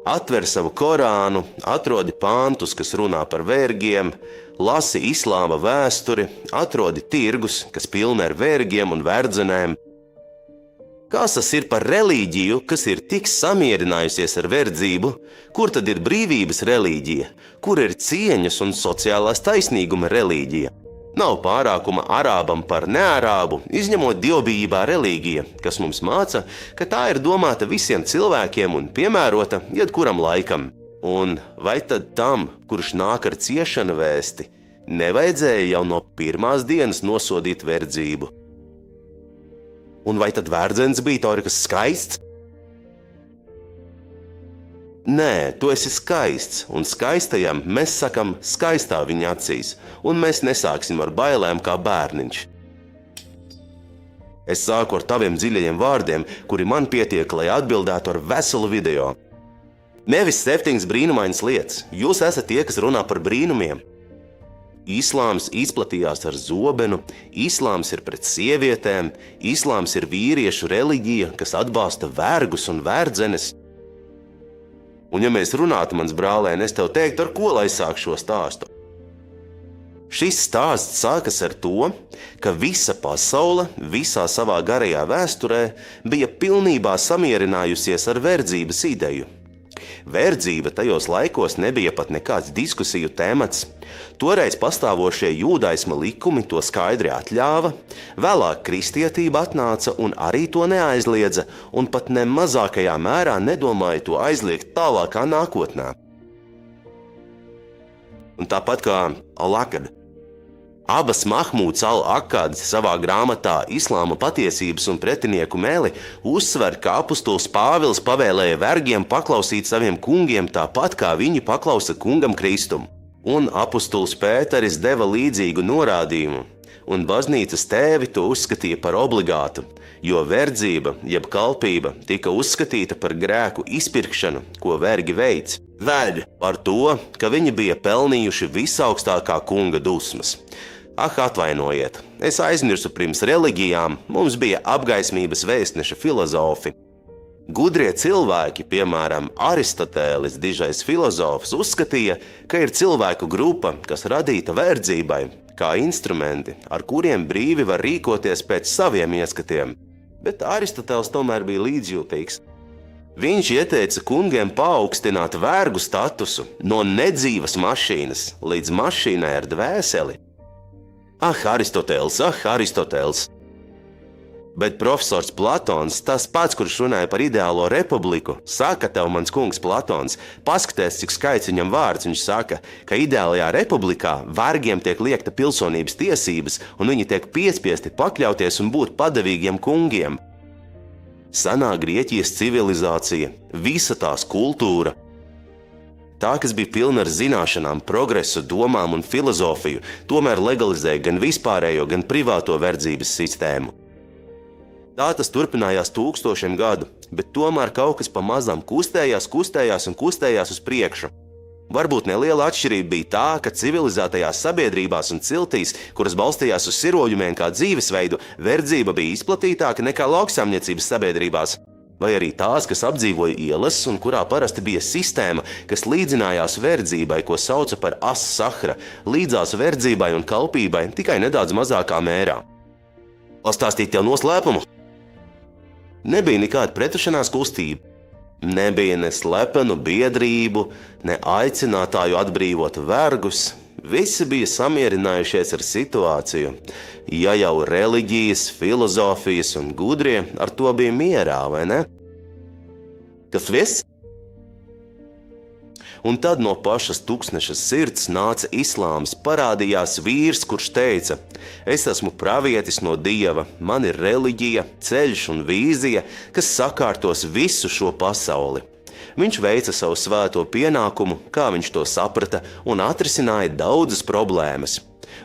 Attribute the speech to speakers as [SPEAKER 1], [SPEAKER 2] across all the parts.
[SPEAKER 1] Atver savu Korānu, atrodi pantus, kas runā par vergiem, lasi islāma vēsturi, atrodi tirgus, kas pilni ar vergiem un verdzenēm. Kas tas ir par reliģiju, kas ir tik samierinājusies ar verdzību? Kur tad ir brīvības reliģija? Kur ir cieņas un sociālās taisnīguma reliģija? Nav pārākuma arābam par nearābu, izņemot dievbijībā reliģija, kas mums māca, ka tā ir domāta visiem cilvēkiem un piemērota jebkuram laikam. Un vai tad tam, kurš nāk ar ciešanu vēsti, nevajadzēja jau no pirmās dienas nosodīt verdzību? Un vai tad verdzens bija kaut kas skaists? Nē, tu esi skaists, un skaistajam mēs sakam skaistā viņa acīs, un mēs nesāksim ar bailēm kā bērniņš. Es sāku ar taviem dziļajiem vārdiem, kuri man pietiek, lai atbildētu ar veselu video. Nevis 7 brīnumainas lietas, jūs esat tie, kas runā par brīnumiem. Islāms izplatījās ar zobenu, islāms ir pret sievietēm, islāms ir vīriešu reliģija, kas atbalsta vergus un verdzenes. Un ja mēs runātu, mans brālēn, es tev teiktu, ar ko lai sāk šo stāstu. Šis stāsts sākas ar to, ka visa pasaule, visā savā garajā vēsturē, bija pilnībā samierinājusies ar verdzības ideju. Verdzība tajos laikos nebija pat nekāds diskusiju temats. Toreiz pastāvošie jūdaisma likumi to skaidri atļāva, vēlāk kristietība atnāca un arī to neaizliedza, un pat ne mazākajā mērā nedomāja to aizliegt tālākā nākotnē. Un tāpat kā Al-Akad. Abas Mahmūds Al-Akāds savā grāmatā Islāma patiesības un pretinieku mēli uzsver, ka apustulis Pāvils pavēlēja vergiem paklausīt saviem kungiem tāpat, kā viņi paklausa kungam Kristum. Un apustulis Pēteris deva līdzīgu norādījumu, un baznīcas tēvi to uzskatīja par obligātu, jo verdzība, jeb kalpība, tika uzskatīta par grēku izpirkšanu, ko vergi veic. Vergi par to, ka viņi bija pelnījuši visaugstākā kunga dusmas. Atvainojiet, es aizmirsu pirms reliģijām, mums bija apgaismības vēstneša filozofi. Gudrie cilvēki, piemēram, Aristotēlis, dižais filozofs, uzskatīja, ka ir cilvēku grupa, kas radīta verdzībai, kā instrumenti, ar kuriem brīvi var rīkoties pēc saviem ieskatiem. Bet Aristotēlis tomēr bija līdzjūtīgs. Viņš ieteica kungiem paaugstināt vergu statusu no nedzīvas mašīnas līdz mašīnai ar dvēseli. Aristotēls. Bet profesors Platons, tas pats, kurš runāja par ideālo republiku, saka tev, mans kungs Platons, paskaties, cik skaists viņam vārds. Viņš saka, ka ideālajā republikā vergiem tiek liekta pilsonības tiesības, un viņi tiek piespiesti pakļauties un būt padevīgiem kungiem. Senā Grieķijas civilizācija, visa tās kultūra, tā, kas bija pilna ar zināšanām, progresu, domām un filozofiju, tomēr legalizēja gan vispārējo, gan privāto verdzības sistēmu. Tā tas turpinājās 1000 gadu, bet tomēr kaut kas pamazām kustējās uz priekšu. Varbūt neliela atšķirība bija tā, ka civilizētajās sabiedrībās un ciltīs, kuras balstījās uz siroļumiem kā dzīvesveidu, verdzība bija izplatītāka nekā lauksaimniecības sabiedrībās. Vai arī tās, kas apdzīvoja ielas un kurā parasti bija sistēma, kas līdzinājās verdzībai, ko sauca par as-sahra, līdzās verdzībai un kalpībai tikai nedaudz mazākā mērā. Pastāstīt tev noslēpumu? Nebija nekāda pretušanās kustība. Nebija ne slepenu biedrību, ne aicinātāju atbrīvot vergus. Visi bija samierinājušies ar situāciju. Ja jau reliģijas, filozofijas un gudrie ar to bija mierā, vai ne? Kas viss? Un tad no pašas tuksnešas sirds nāca islāms, parādījās vīrs, kurš teica: es esmu pravietis no Dieva, man ir reliģija, ceļš un vīzija, kas sakārtos visu šo pasauli. Viņš veica savu svēto pienākumu, kā viņš to saprata, un atrisināja daudzas problēmas.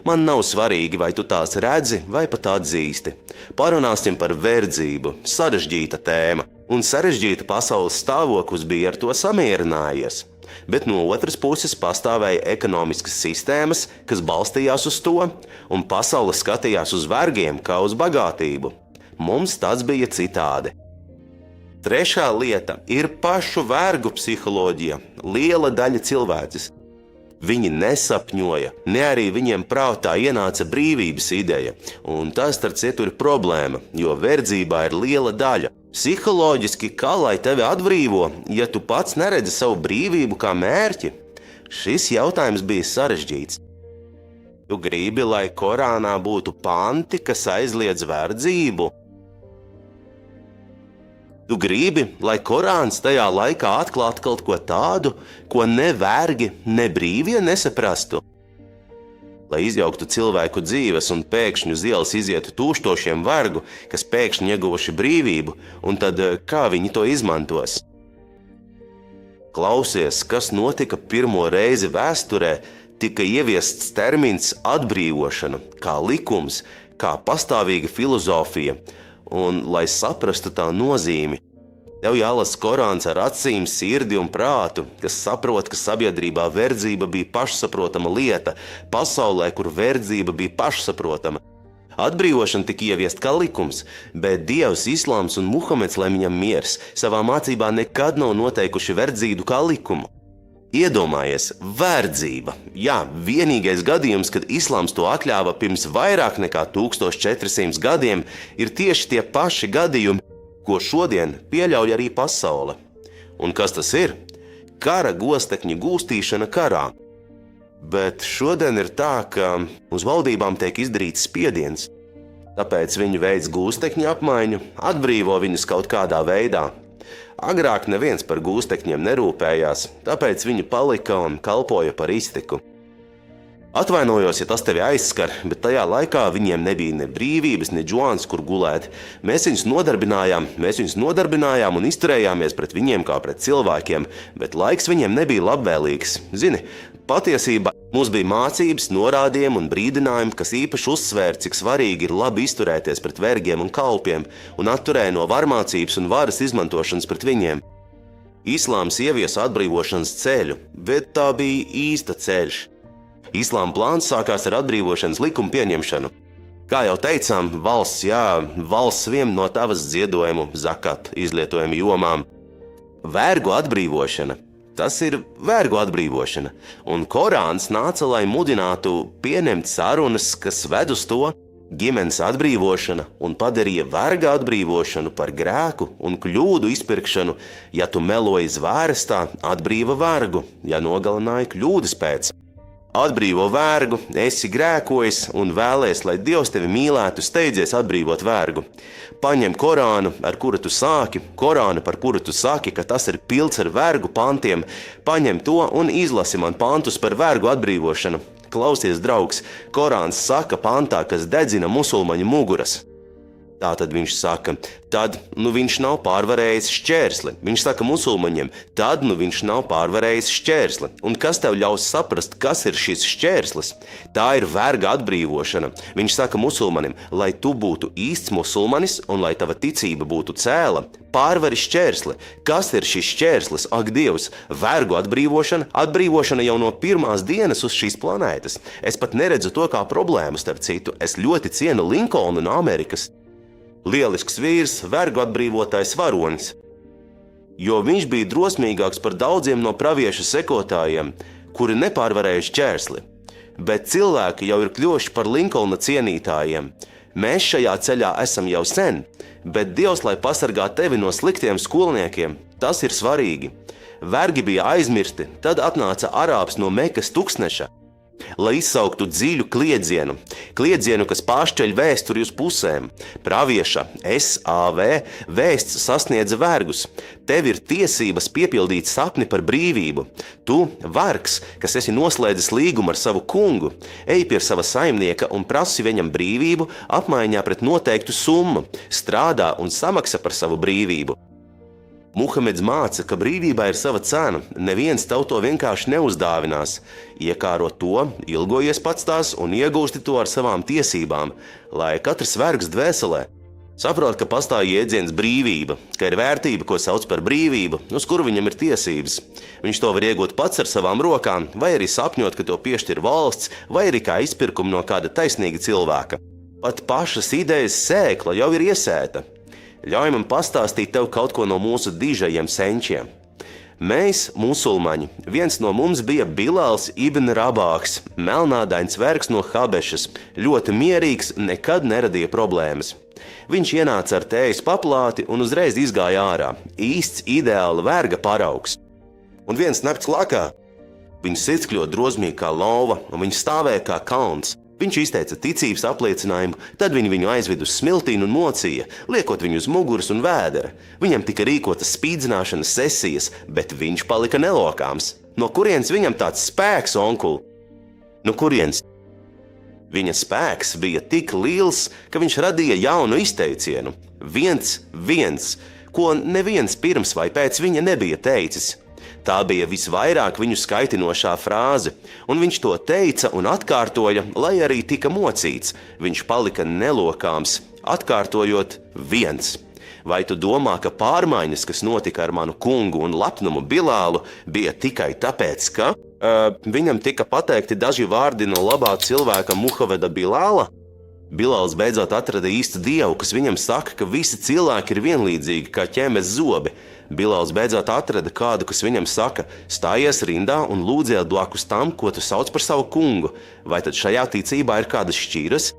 [SPEAKER 1] Man nav svarīgi, vai tu tās redzi, vai pat atzīsti. Parunāsim par verdzību, sarežģīta tēma, un sarežģīta pasaules stāvoklis bija ar to samierinājies. Bet no otras puses pastāvēja ekonomiskas sistēmas, kas balstījās uz to, un pasaule skatījās uz vergiem kā uz bagātību. Mums tas bija citādi. Trešā lieta ir pašu vergu psiholoģija. Liela daļa cilvēces. Viņi nesapņoja, ne arī viņiem prātā ienāca brīvības ideja. Un tas, starp citu, ir problēma, jo verdzībā ir liela daļa. Psiholoģiski, kā lai tevi atbrīvo, ja tu pats neredzi savu brīvību kā mērķi? Šis jautājums bija sarežģīts. Tu gribi, lai Korānā būtu panti, kas aizliedz verdzību? Tu gribi, lai Korāns tajā laikā atklātu kaut ko tādu, ko ne vergi, ne brīvie nesaprastu? Lai izjauktu cilvēku dzīves un pēkšņi uz ielas izietu tūkstošiem vergu, kas pēkšņi ieguvuši brīvību, un tad kā viņi to izmantos? Klausies, kas notika pirmo reizi vēsturē, tika ieviests termins atbrīvošana, kā likums, kā pastāvīga filozofija. Un, lai saprastu tā nozīmi, tev jālasa Korāns ar acīm, sirdi un prātu, kas saprot, ka sabiedrībā verdzība bija pašsaprotama lieta, pasaulē, kur verdzība bija pašsaprotama. Atbrīvošana tika ieviest kā likums, bet Dievs, Islāms un Muhameds, lai viņam miers, savā mācībā nekad nav noteikuši verdzību kā likumu. Iedomājies, verdzība. Jā, vienīgais gadījums, kad Islāms to atļāva pirms vairāk nekā 1400 gadiem, ir tieši tie paši gadījumi, ko šodien pieļauj arī pasaule. Un kas tas ir? Kara gostekņa gūstīšana karā. Bet šodien ir tā, ka uz valdībām tiek izdarīts spiediens. Tāpēc viņi veic gūstekņu apmaiņu, atbrīvo viņus kaut kādā veidā. Agrāk neviens par gūstekņiem nerūpējās, tāpēc viņi palika un kalpoja par iztiku. Atvainojos, ja tas tevi aizskar, bet tajā laikā viņiem nebija ne brīvības, ne džuāns, kur gulēt. Mēs viņus nodarbinājām un izturējāmies pret viņiem kā pret cilvēkiem, bet laiks viņiem nebija labvēlīgs. Zini, patiesībā mums bija mācības, norādījumi un brīdinājumi, kas īpaši uzsvēra, cik svarīgi ir labi izturēties pret vergiem un kalpiem un atturēja no varmācības un varas izmantošanas pret viņiem. Islāms ieviesa atbrīvošanas ceļu, bet tā bija īsta ceļš. Islāma plāns sākās ar atbrīvošanas likumu pieņemšanu. Kā jau teicām, valsts sviem no tavas ziedojumu zakat izlietojumu jomām. Vergu atbrīvošana. Tas ir vergu atbrīvošana, un Korāns nāca, lai mudinātu pieņemt sarunas, kas ved uz to, ģimenes atbrīvošana un padarīja verga atbrīvošanu par grēku un kļūdu izpirkšanu, ja tu meloji zvērstā, atbrīva vergu, ja nogalināji kļūdas pēc. Atbrīvo vergu, esi grēkojis un vēlies, lai Dievs tevi mīlētu, steidzies atbrīvot vergu. Paņem Korānu, ar kuru tu sāki, Korānu, par kuru tu saki, ka tas ir pilns ar vergu pantiem, paņem to un izlasi man pantus par vergu atbrīvošanu. Klausies, draugs, Korāns saka pantā, kas dedzina musulmaņu muguras. Tātad viņš saka, tad viņš nav pārvarējis šķērsli. Viņš saka musulmaņiem, tad viņš nav pārvarējis šķērsli. Un kas tev ļaus saprast, kas ir šis šķērslis? Tā ir verga atbrīvošana. Viņš saka musulmanim, lai tu būtu īsts musulmanis un lai tava ticība būtu cēla, pārvari šķērsli. Kas ir šis šķērslis? Ak, Dievs, vergu atbrīvošana, atbrīvošana jau no pirmās dienas uz šīs planētas. Es pat neredzu to kā problēmu, starp citu. Es ļoti cienu Linkolnu no Amerikas. Lielisks vīrs, vergu atbrīvotājs varonis, jo viņš bija drosmīgāks par daudziem no praviešu sekotājiem, kuri nepārvarēja šķērsli. Bet cilvēki jau ir kļuvuši par Linkolna cienītājiem. Mēs šajā ceļā esam jau sen, bet Dievs, lai pasargā tevi no sliktiem skolniekiem, tas ir svarīgi. Vergi bija aizmirsti, tad atnāca arābs no Mekas tuksneša, lai izsauktu dziļu kliedzienu, kas pāršķeļ vēsturi uz pusēm. Pravieša S.A.V. vēsts sasniedza vergus. Tev ir tiesības piepildīt sapni par brīvību. Tu, vergs, kas esi noslēdzis līgumu ar savu kungu, ej pie sava saimnieka un prasi viņam brīvību apmaiņā pret noteiktu summu, strādā un samaksa par savu brīvību. Muhameds māca, ka brīvībā ir sava cena, neviens tev to vienkārši neuzdāvinās. Iekāro to, ilgojies pats tās un iegūsti to ar savām tiesībām, lai katrs vergs dvēselē saprot, ka pastāv jēdziens brīvība, ka ir vērtība, ko sauc par brīvību, uz kuru viņam ir tiesības. Viņš to var iegūt pats ar savām rokām, vai arī sapņot, ka to piešķir valsts, vai arī kā izpirkumu no kāda taisnīga cilvēka. Pat pašas idejas sēkla jau ir iesēta. Ļauj man pastāstīt tev kaut ko no mūsu dižajiem senčiem. Mēs, musulmaņi, viens no mums bija Bilāls ibn Rabāhs, melnādains vergs no Habešas, ļoti mierīgs, nekad neradīja problēmas. Viņš ienāca ar tējas paplāti un uzreiz izgāja ārā. Īsts ideāla verga paraugs. Un viens nakts lakā viņa sirds kļuva drosmīga kā lauva, un viņš stāvēja kā kalns. Viņš izteica ticības apliecinājumu, tad viņi viņu aizved uz smiltīnu un mocīja, liekot viņu uz muguras un vēdera. Viņam tika rīkotas spīdzināšanas sesijas, bet viņš palika nelokāms. No kurienes viņam tāds spēks, onkul? No kurienes? Viņa spēks bija tik liels, ka viņš radīja jaunu izteicienu. Viens, ko neviens pirms vai pēc viņa nebija teicis. Tā bija visvairāk viņu skaitinošā frāze, un viņš to teica un atkārtoja, lai arī tika mocīts. Viņš palika nelokāms, atkārtojot viens. Vai tu domā, ka pārmaiņas, kas notika ar manu kungu un lepnumu Bilālu, bija tikai tāpēc, ka viņam tika pateikti daži vārdi no labā cilvēka Muhameda Bilāla? Bilāls beidzot atrada īstu dievu, kas viņam saka, ka visi cilvēki ir vienlīdzīgi kā ķēmes zobi. Bilāls beidzot atrada kādu, kas viņam saka, stājies rindā un lūdziet blakus tam, ko tu sauc par savu kungu. Vai tad šajā ticībā ir kādas šķiras?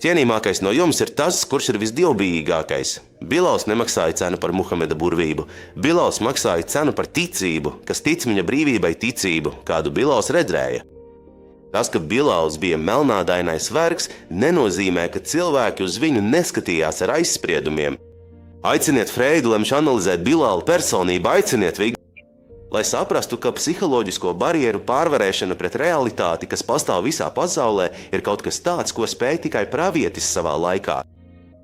[SPEAKER 1] Cienījamākais no jums ir tas, kurš ir visdievbijīgākais. Bilāls nemaksāja cenu par Muhameda burvību. Bilāls maksāja cenu par ticību, kas tic viņa brīvībai ticību, kādu Bilāls redzēja. Tas, ka Bilāls bija melnādainais vergs, nenozīmē, ka cilvēki uz viņu neskatījās ar aizspriedumiem. Aiciniet Freidu, lai viņš analizētu Bilāla personību, aiciniet viņu, lai saprastu, ka psiholoģisko barjeru pārvarēšana pret realitāti, kas pastāv visā pasaulē, ir kaut kas tāds, ko spēj tikai pravietis savā laikā.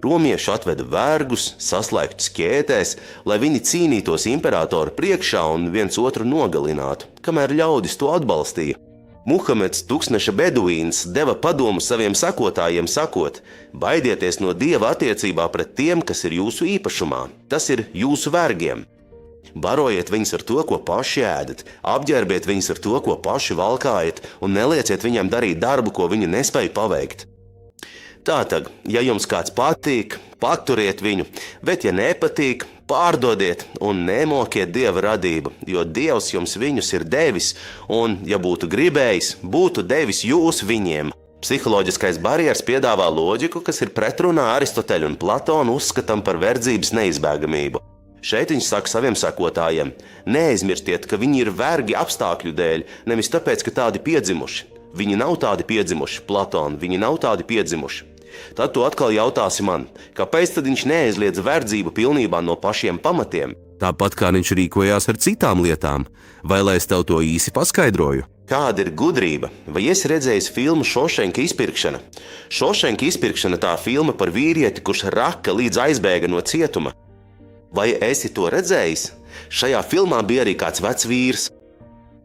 [SPEAKER 1] Romieši atveda vergus, saslēgtus ķētēs, lai viņi cīnītos imperatoru priekšā un viens otru nogalinātu, kamēr ļaudis to atbalstīja. Muhameds, tūkstneša beduīns, deva padomu saviem sekotājiem sakot: baidieties no Dieva attiecībā pret tiem, kas ir jūsu īpašumā. Tas ir jūsu vergiem. Barojiet viņus ar to, ko paši ēdat, apģērbiet viņus ar to, ko paši valkājat, un nelieciet viņam darīt darbu, ko viņi nespēja paveikt. Tātad, ja jums kāds patīk, paturiet viņu, bet ja nepatīk, pārdodiet un nemokiet Dieva radību, jo Dievs jums viņus ir devis, un, ja būtu gribējis, būtu devis jūs viņiem. Psiholoģiskais barjers piedāvā loģiku, kas ir pretrunā Aristoteļa un Platona uzskatam par verdzības neizbēgamību. Šeit viņš saka saviem sekotājiem: neaizmirstiet, ka viņi ir vergi apstākļu dēļ, nevis tāpēc, ka tādi piedzimuši. Viņi nav tādi piedzimuši, Platona, viņi nav tādi piedzimuši. Tad tu atkal jautāsi man, kāpēc tad viņš neaizliedz verdzību pilnībā no pašiem pamatiem? Tāpat kā viņš rīkojās ar citām lietām, vai lai es tev to īsi paskaidroju? Kāda ir gudrība? Vai esi redzējis filmu Šošenka izpirkšana? Šošenka izpirkšana tā filma par vīrieti, kurš raka līdz aizbēga no cietuma. Vai esi to redzējis? Šajā filmā bija arī kāds vecs vīrs.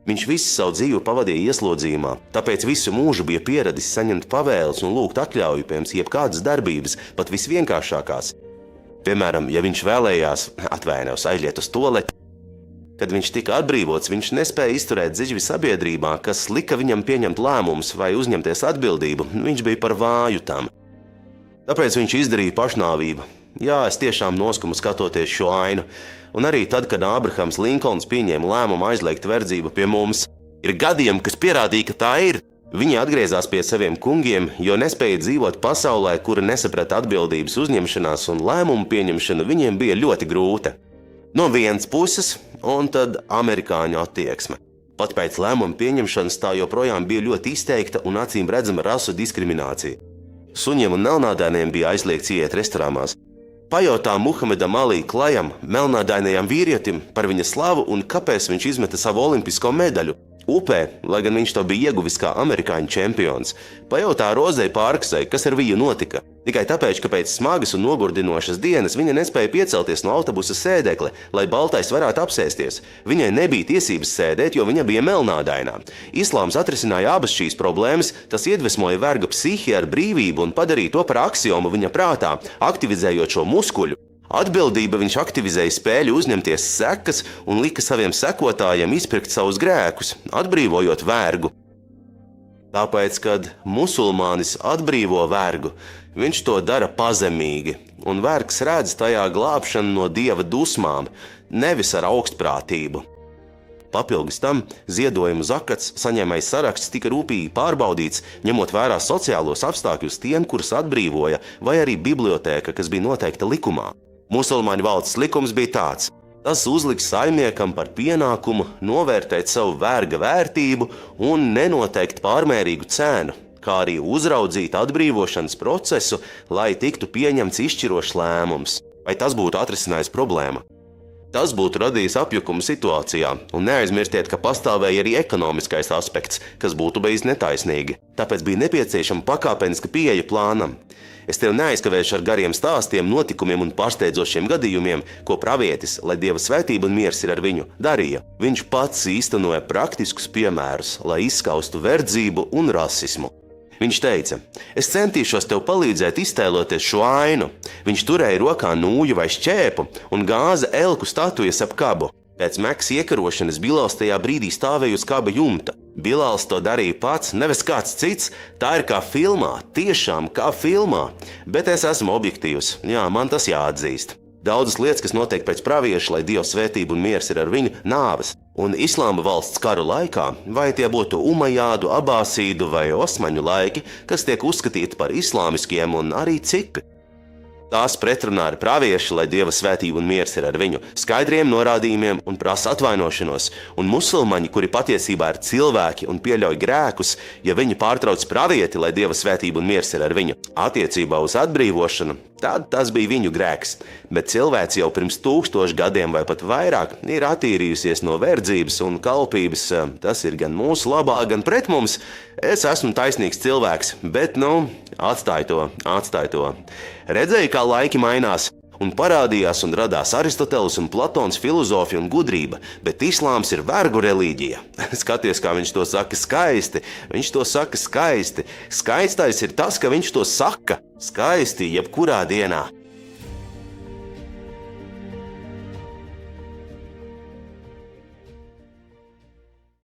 [SPEAKER 1] Viņš visu savu dzīvi pavadīja ieslodzījumā, tāpēc visu mūžu bija pieradis saņemt pavēles un lūgt atļauju pēc jebkādas darbības, pat visvienkāršākās. Piemēram, ja viņš vēlējās aiziet uz tualeti, kad viņš tika atbrīvots, viņš nespēja izturēt dziļi sabiedrībā, kas lika viņam pieņemt lēmumus vai uzņemties atbildību, viņš bija par vāju tam. Tāpēc viņš izdarīja pašnāvību. Jā, es tiešām noskumu skatoties šo ainu. Un arī tad, kad Ābrahams Linkolns pieņēma lēmumu aizliegt verdzību pie mums, ir gadījumi, kas pierādīja, ka tā ir. Viņi atgriezās pie saviem kungiem, jo nespēja dzīvot pasaulē, kura nesaprata atbildības uzņemšanās un lēmumu pieņemšana viņiem bija ļoti grūta. No vienas puses, un tad amerikāņu attieksme. Pat pēc lēmumu pieņemšanas tā joprojām bija ļoti izteikta un acīm redzama rasu diskriminācija. Suņiem un melnādainiem bija aizliegts iet restorānās. Pajautā Muhamedam Alī klajam, melnādainajam vīrietim, par viņa slavu un kāpēc viņš izmeta savu olimpisko medaļu upē, lai gan viņš to bija ieguvis kā amerikāņu čempions. Pajautā Rozei Pārksai, kas ar viņu notika. Tikai tāpēc, ka pēc smagas un nogurdinošas dienas viņa nespēja piecelties no autobusa sēdekļa, lai baltais varētu apsēsties. Viņai nebija tiesības sēdēt, jo viņa bija melnādainā. Islāms atrisināja abas šīs problēmas, tas iedvesmoja verga psihi ar brīvību un padarīja to par aksiomu viņa prātā, aktivizējot šo muskuļu. Atbildība viņš aktivizēja spēļu uzņemties sekas un lika saviem sekotājiem izpirkt savus grēkus, atbrīvojot vergu. Tāpēc, kad musulmānis atbrīvo vergu, viņš to dara pazemīgi, un vergs redz tajā glābšanu no Dieva dusmām, nevis ar augstprātību. Papildus tam ziedojumu zakats saņēmējs saraksts tika rūpīgi pārbaudīts, ņemot vērā sociālos apstākļus tiem, kurus atbrīvoja, vai arī bibliotēka, kas bija noteikta likumā. Musulmaņu valsts likums bija tāds: tas uzliks saimniekam par pienākumu novērtēt savu verga vērtību un nenoteikt pārmērīgu cenu, kā arī uzraudzīt atbrīvošanas procesu, lai tiktu pieņemts izšķirošs lēmums, vai tas būtu atrisinājis problēmu. Tas būtu radījis apjukumu situācijā, un neaizmirstiet, ka pastāvēja arī ekonomiskais aspekts, kas būtu bijis netaisnīgi. Tāpēc bija nepieciešama pakāpeniska pieeja plānam. Es tev neaizkavēšu ar gariem stāstiem, notikumiem un pārsteidzošiem gadījumiem, ko pravietis, lai Dieva svētība un miers ir ar viņu, darīja. Viņš pats īstenoja praktiskus piemērus, lai izskaustu verdzību un rasismu. Viņš teica: es centīšos tev palīdzēt iztēloties šo ainu. Viņš turēja rokā nūju vai šķēpu un gāza elku statujas ap kabu. Pēc Mekas iekarošanas Bilals tajā brīdī stāvēja uz kaba jumta. Bilals to darīja pats, nevis kāds cits. Tā ir kā filmā, tiešām kā filmā. Bet es esmu objektīvs, jā, man tas jāatzīst. Daudzas lietas, kas notiek pēc pravieša, lai Dieva svētība un miers ir ar viņu, nāves. Un Islāma valsts karu laikā, vai tie būtu Umajādu, Abāsīdu vai Osmaņu laiki, kas tiek uzskatīti par islāmiskiem, un arī citi. Tās pretrunā ar praviešu, lai Dieva svētība un miers ir ar viņu, skaidriem norādījumiem un prasa atvainošanos, un musulmaņi, kuri patiesībā ir cilvēki un pieļauj grēkus, ja viņi pārtrauc pravieti, lai Dieva svētība un miers ir ar viņu, attiecībā uz atbrīvošanu, tad tas bija viņu grēks. Bet cilvēks jau pirms 1000 gadiem vai pat vairāk ir attīrījusies no verdzības un kalpības. Tas ir gan mūsu labā, gan pret mums. Es esmu taisnīgs cilvēks, bet, atstāj to. Redzēju, kā laiki mainās, un parādījās un radās Aristoteles un Platons filozofija un gudrība, bet islāms ir vergu reliģija. Skaties, kā viņš to saka skaisti. Viņš to saka skaisti. Skaistais ir tas, ka viņš to saka skaisti jebkurā dienā.